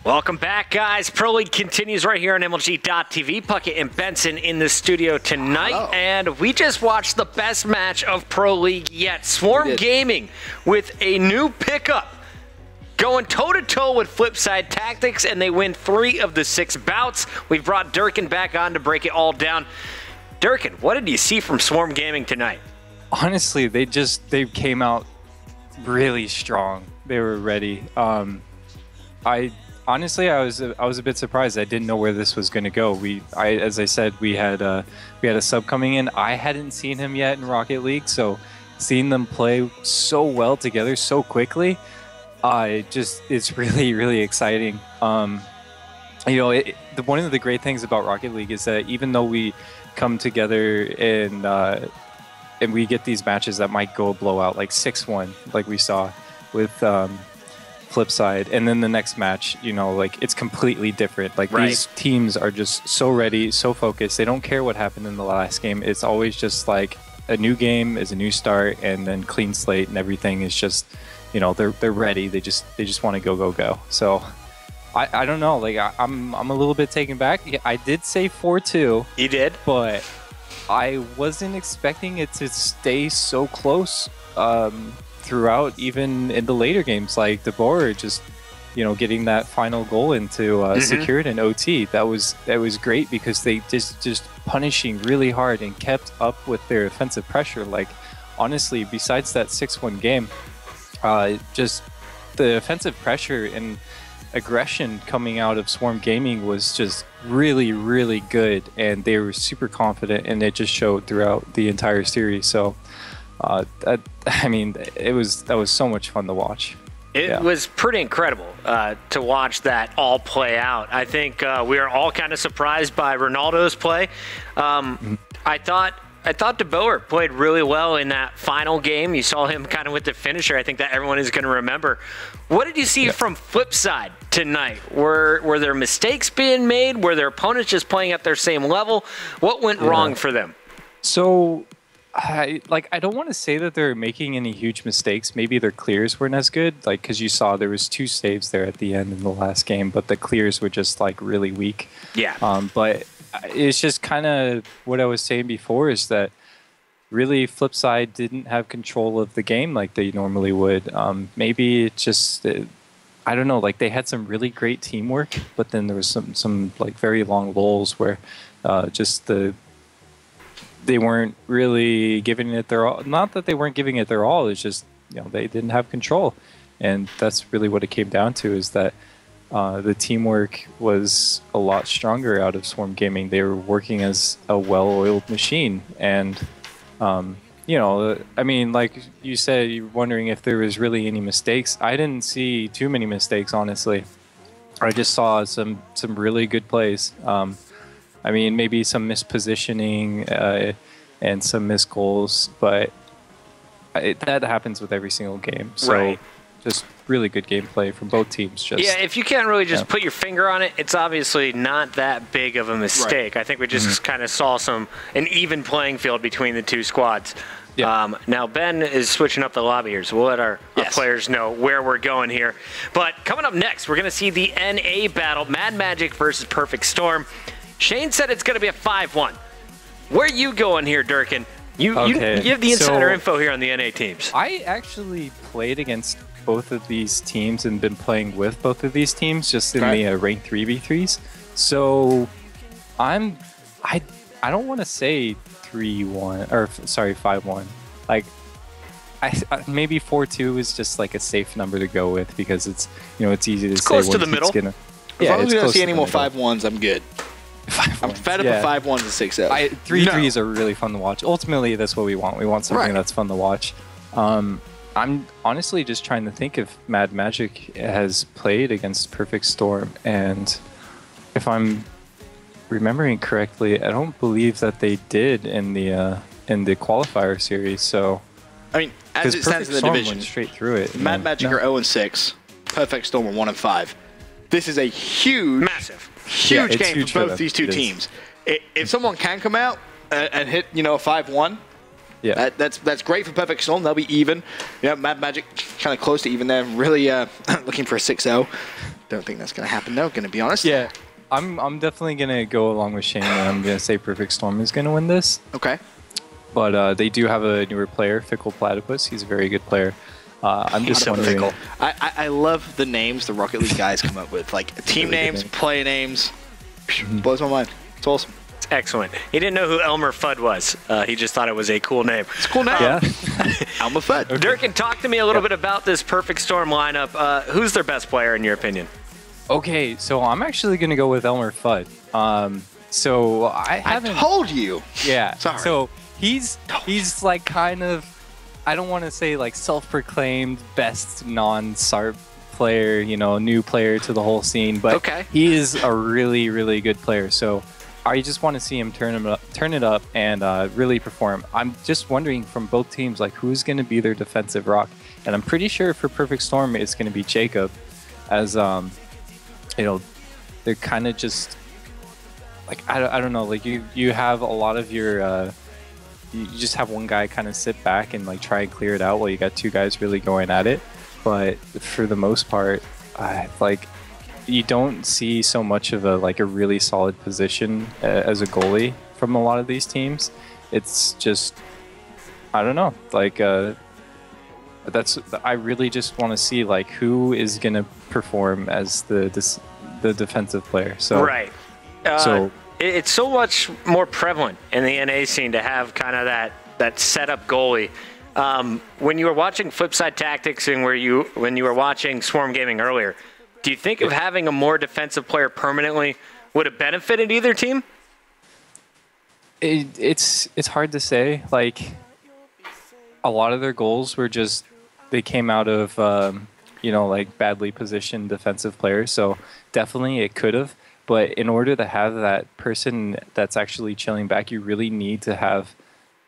Welcome back, guys. Pro League continues right here on MLG.tv. Puckett and Benson in the studio tonight. Hello. And we just watched the best match of Pro League yet. Swarm Gaming with a new pickup. Going toe-to-toe with Flipside Tactics, and they win 3 of the 6 bouts. We've brought Dirkened back on to break it all down. Dirkened, what did you see from Swarm Gaming tonight? Honestly, they came out really strong. They were ready. Honestly, I was a bit surprised. I didn't know where this was going to go. As I said, we had a sub coming in. I hadn't seen him yet in Rocket League, so seeing them play so well together so quickly, it's really, really exciting. One of the great things about Rocket League is that even though we come together and we get these matches that might go blowout, like 6-1, like we saw with Flipside, and then the next match, it's completely different. These teams are just so ready, so focused. They don't care what happened in the last game. It's always just like a new game is a new start, and then clean slate, and everything is just, they're ready. They just want to go. So I don't know. I'm a little bit taken back. Yeah, I did say 4-2. You did, but I wasn't expecting it to stay so close. Throughout, even in the later games, like De Boer just, getting that final goal into secured in OT. That was great because they just punishing really hard and kept up with their offensive pressure. Like, honestly, besides that 6-1 game, just the offensive pressure and aggression coming out of Swarm Gaming was just really, really good, and they were super confident, and it just showed throughout the entire series. So that was so much fun to watch. It was pretty incredible to watch that all play out. I think we are all kind of surprised by Ronaldo's play. I thought De Boer played really well in that final game. You saw him kind of with the finisher. I think that everyone is going to remember. What did you see from Flipside tonight? Were there mistakes being made? Were their opponents just playing at their same level? What went wrong for them? So, I don't want to say that they're making any huge mistakes. Maybe their clears weren't as good, because you saw there was 2 saves there at the end in the last game, but the clears were just really weak. Yeah. But it's just kind of what I was saying before, is that really Flipside didn't have control of the game like they normally would. Maybe it just, I don't know, they had some really great teamwork, but then there was some very long lulls where they weren't really giving it their all. Not that they weren't giving it their all, it's just, they didn't have control. And that's really what it came down to, is that the teamwork was a lot stronger out of Swarm Gaming. They were working as a well-oiled machine. And, like you said, you're wondering if there was really any mistakes. I didn't see too many mistakes, honestly. I just saw some really good plays. Maybe some mispositioning and some missed goals, but that happens with every single game. So just really good gameplay from both teams. If you can't really just put your finger on it, it's obviously not that big of a mistake. I think we just kind of saw an even playing field between the 2 squads. Now Ben is switching up the lobby here, so we'll let our players know where we're going here. But coming up next, we're going to see the NA battle, Mad Magic versus Perfect Storm. Shane said it's going to be a 5-1. Where are you going here, Dirkened? You have the insider info here on the NA teams. I actually played against both of these teams and been playing with both of these teams just in the ranked 3v3s. So I don't want to say 3-1 or sorry 5-1. Maybe 4-2 is just a safe number to go with, because it's it's easy to say. Close to the middle. As long as we don't see any more 5-1s, I'm good. I'm fed up with 5-1s and 6-0s. 3-3s are really fun to watch. Ultimately, that's what we want. We want something that's fun to watch. I'm honestly just trying to think if Mad Magic has played against Perfect Storm, and if I'm remembering correctly, I don't believe that they did in the qualifier series. So, as it stands in the division, went straight through it. Mad Magic are 0-6, Perfect Storm are 1-5. This is a huge, huge game for both these 2 teams. If someone can come out and hit, a 5-1, Yeah. That's great for Perfect Storm. They'll be even. Yeah, Mad Magic kind of close to even there. Really looking for a 6-0. Don't think that's going to happen, though, going to be honest. Yeah. I'm definitely going to go along with Shane, and I'm going to say Perfect Storm is going to win this. Okay. But they do have a newer player, Fickle Platypus. He's a very good player. I'm just wondering. I love the names the Rocket League guys come up with. Like, team names, player names. Blows my mind. It's awesome. It's excellent. He didn't know who Elmer Fudd was. He just thought it was a cool name. It's a cool name. Yeah. Elmer Fudd. Okay. Dirken, talk to me a little bit about this Perfect Storm lineup. Who's their best player, in your opinion? Okay, so I'm actually going to go with Elmer Fudd. So I haven't... I told you. Yeah. Sorry. So he's like kind of, I don't want to say like self-proclaimed best non-SARP player, you know, new player to the whole scene, but he is a really, really good player. So I just want to see him turn it up and really perform. I'm just wondering from both teams, like, who's going to be their defensive rock? And I'm pretty sure for Perfect Storm, it's going to be Jacob, as you know, they're kind of just like, I don't know, like you have a lot of your you just have one guy kind of sit back and like try and clear it out while you got two guys really going at it. But for the most part, like, you don't see so much of a really solid position as a goalie from a lot of these teams. It's just, I don't know, like I really just want to see like who is gonna perform as the defensive player. So right. It's so much more prevalent in the NA scene to have kind of that setup goalie. When you were watching Flipside Tactics and when you were watching Swarm Gaming earlier, do you think of having a more defensive player permanently would have benefited either team? It's hard to say. Like, a lot of their goals were just, they came out of you know, like badly positioned defensive players. So definitely it could have. But in order to have that person that's actually chilling back, you really need to have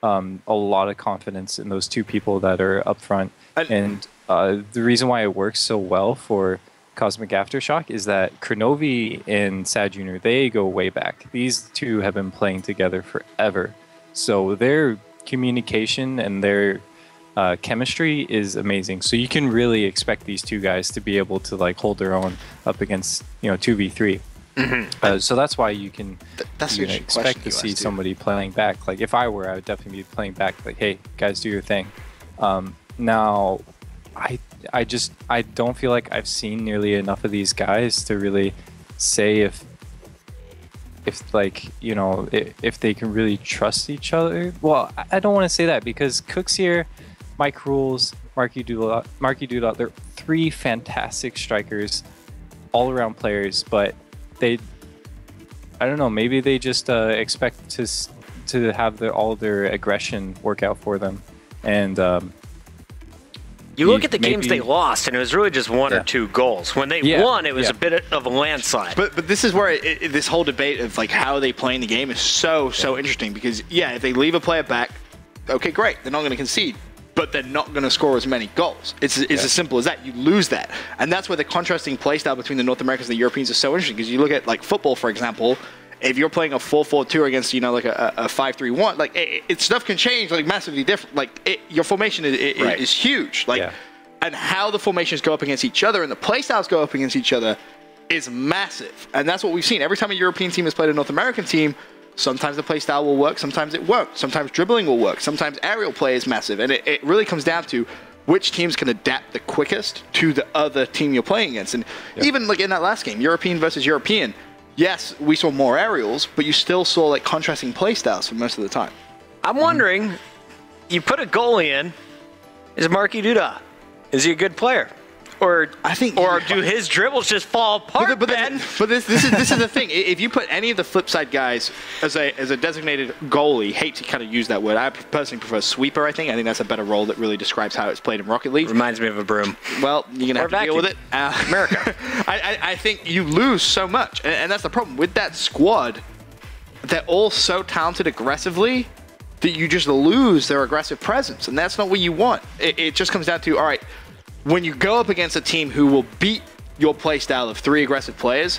a lot of confidence in those two people that are up front. And the reason why it works so well for Cosmic Aftershock is that Kronovi and Sad Jr., they go way back. These two have been playing together forever. So their communication and their chemistry is amazing. So you can really expect these two guys to be able to like hold their own up against, you know, 2v3. So that's why you can expect to see somebody playing back. Like, if I were, I would definitely be playing back. Like, hey, guys, do your thing. Now, I don't feel like I've seen nearly enough of these guys to really say if like, you know, if they can really trust each other. Well, I don't want to say that, because Cook's here, Mike Rules, Marky Doodle, they're three fantastic strikers, all around players, but I don't know, maybe they just expect to have all their aggression work out for them. And you look at the games they lost, and it was really just one or two goals. When they won, it was a bit of a landslide. But this is where this whole debate of like how they play in the game is so interesting, because if they leave a player back, okay, great, they're not going to concede, but they're not going to score as many goals. It's as simple as that. You lose that. And that's where the contrasting playstyle between the North Americans and the Europeans is so interesting, because you look at like football, for example, if you're playing a 4-4-2 against, you know, like a 5-3-1, like stuff can change like massively different. Like your formation is huge. Like, and how the formations go up against each other and the playstyles go up against each other is massive. And that's what we've seen. Every time a European team has played a North American team, sometimes the playstyle will work, sometimes it won't. Sometimes dribbling will work, sometimes aerial play is massive. And it really comes down to which teams can adapt the quickest to the other team you're playing against. And even like in that last game, European versus European, yes, we saw more aerials, but you still saw like contrasting playstyles for most of the time. I'm wondering, you put a goalie in, is Marky Duda? Is he a good player? Or do his dribbles just fall apart, Ben? But this is the thing. If you put any of the Flipside guys as a designated goalie, hate to kind of use that word. I personally prefer sweeper. I think that's a better role that really describes how it's played in Rocket League. Reminds me of a broom. Well, you're gonna have to deal with it. America. I think you lose so much, and that's the problem with that squad. They're all so talented aggressively that you just lose their aggressive presence, and that's not what you want. It just comes down to, all right, when you go up against a team who will beat your play style of three aggressive players,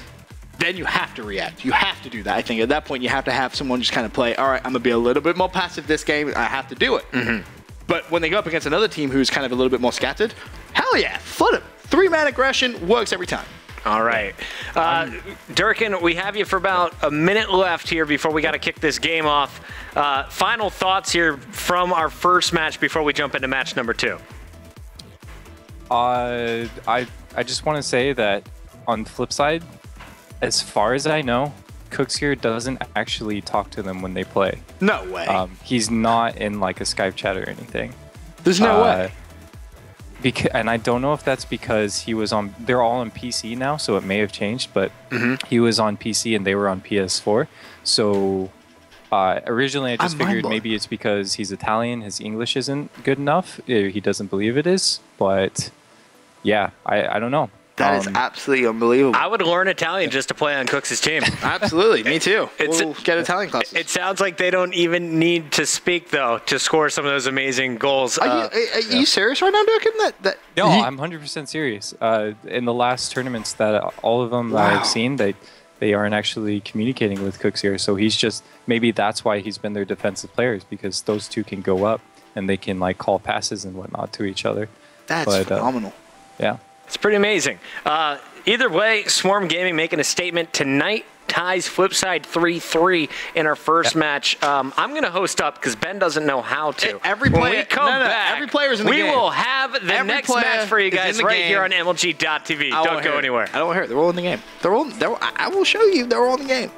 then you have to react. You have to do that. I think at that point you have to have someone just kind of play, all right, I'm going to be a little bit more passive this game. I have to do it. But when they go up against another team who's kind of a little bit more scattered, hell yeah, foot him. 3-man aggression works every time. All right. Dirkened, we have you for about a minute left here before we got to kick this game off. Final thoughts here from our first match before we jump into match number 2. I just want to say that on Flipside, as far as I know, Cooks here doesn't actually talk to them when they play. No way. He's not in like a Skype chat or anything. There's no way. And I don't know if that's because he was on. They're all on PC now, so it may have changed. But he was on PC and they were on PS4. So originally, I just figured maybe it's because he's Italian. His English isn't good enough. He doesn't believe it is. But yeah, I don't know. That is absolutely unbelievable. I would learn Italian just to play on Cooks' team. Absolutely, me too. We'll get Italian classes. It sounds like they don't even need to speak, though, to score some of those amazing goals. Are you serious right now, Dirkened? No, I'm 100% serious. In the last tournaments that all of them that I've seen, they aren't actually communicating with Cooks here. So he's just, maybe that's why he's been their defensive players, because those two can go up and they can like call passes and whatnot to each other. That's phenomenal. Yeah. It's pretty amazing. Either way, Swarm Gaming making a statement tonight. Ties Flipside 3-3 in our first match. I'm going to host up because Ben doesn't know how to. Every player, when we come back, every player's in the game. We will have the next match for you guys right here on MLG.TV. Don't go anywhere. I don't hear it. They're all in the game. I will show you. They're all in the game.